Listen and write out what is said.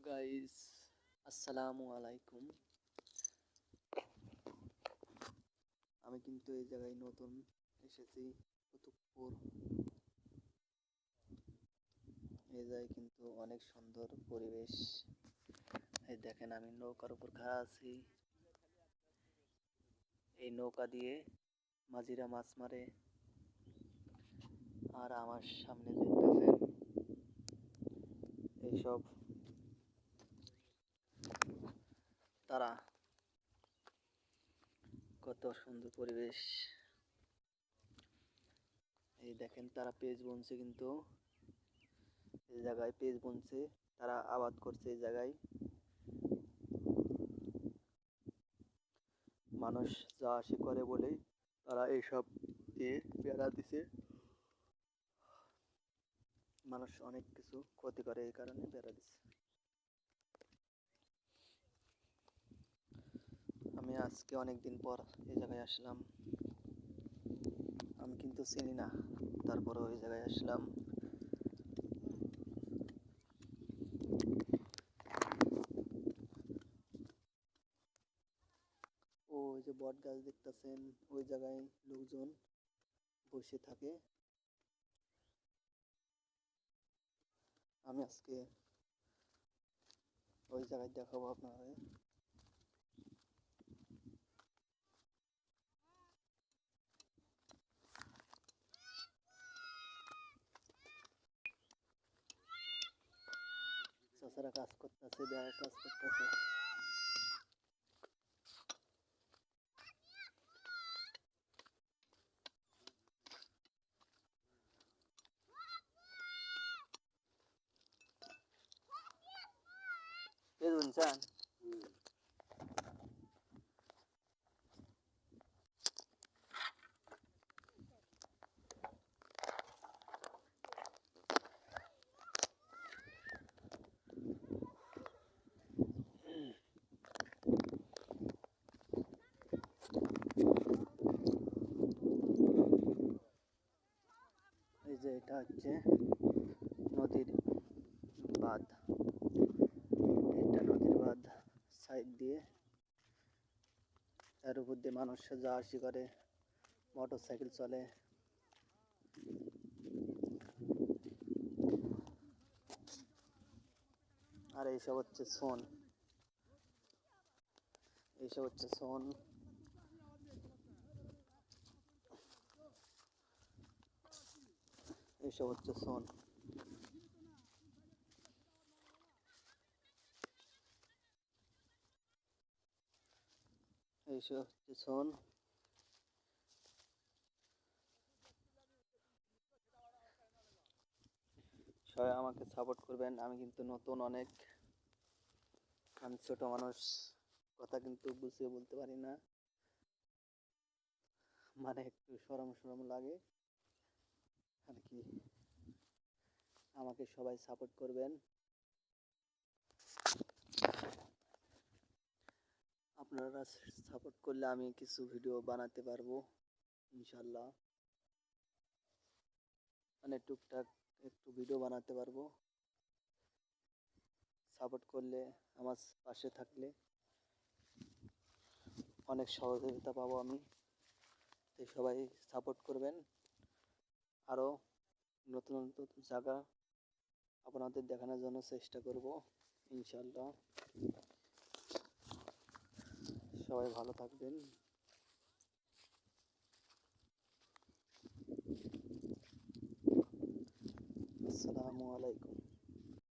Guys, আসসালামু আলাইকুম। আমি কিন্তু এই জায়গায় নতুন এসেছি, কুতুবপুর। এই জায়গায় কিন্তু অনেক সুন্দর পরিবেশ। এই দেখেন, আমি নৌকার উপর খাড়া আছি। এই নৌকা দিয়ে মাঝিরা মাছ মারে। আর আমার সামনে দেখতেছেন এইসব তারা, কত সুন্দর পরিবেশ। এই দেখেন, তারা পেঁয়াজ বুনছে, কিন্তু এই জায়গায় পেঁয়াজ বুনছে, তারা আবাদ করছে। এই জায়গায় মানুষ যা আসে করে বলেই তারা এইসব দিয়ে বেড়া দিছে। মানুষ অনেক কিছু ক্ষতি করে, এই কারণে বেড়া দিছে। আমি আজকে অনেকদিন পর এই জায়গায় আসলাম। আমি কিন্তু চিনি না, তারপরেও এই জায়গায় আসলাম। ওই যে বট গাছ দেখতেছেন, ওই জায়গায় লোকজন বসে থাকে। আমি আজকে ওই জায়গায় দেখাবো আপনাদের। চাচারা কাজ করতেছে, বেড়া কাজ করতেছে। শুনছেন? এই যে এটা হচ্ছে নদীর বাঁধ। এটা নদীর বাঁধ, সাইড দিয়ে তার উপর দিয়ে মানুষ যা আসি করে, মোটর সাইকেল চলে। আর এইসব হচ্ছে সোন, এইসব হচ্ছে সোন। এইসব হচ্ছে সোন। এইসব হচ্ছে সোন। সবাই আমাকে সাপোর্ট করবেন। আমি কিন্তু নতুন অনেক, আমি ছোট মানুষ, কথা কিন্তু গুছিয়ে বলতে পারি না, মানে একটু শরম শরম লাগে আর কি। আমাকে সবাই সাপোর্ট করবেন। আপনারা সাপোর্ট করলে আমি কিছু ভিডিও বানাতে পারবো ইনশাল্লাহ, মানে টুকটাক একটু ভিডিও বানাতে পারবো। সাপোর্ট করলে, আমার পাশে থাকলে অনেক সহযোগিতা পাবো আমি। তাই সবাই সাপোর্ট করবেন। আরও নতুন নতুন জায়গা আপনাদের দেখানোর জন্য চেষ্টা করব ইনশাল্লাহ। সবাই ভালো থাকবেন। আসসালামু আলাইকুম।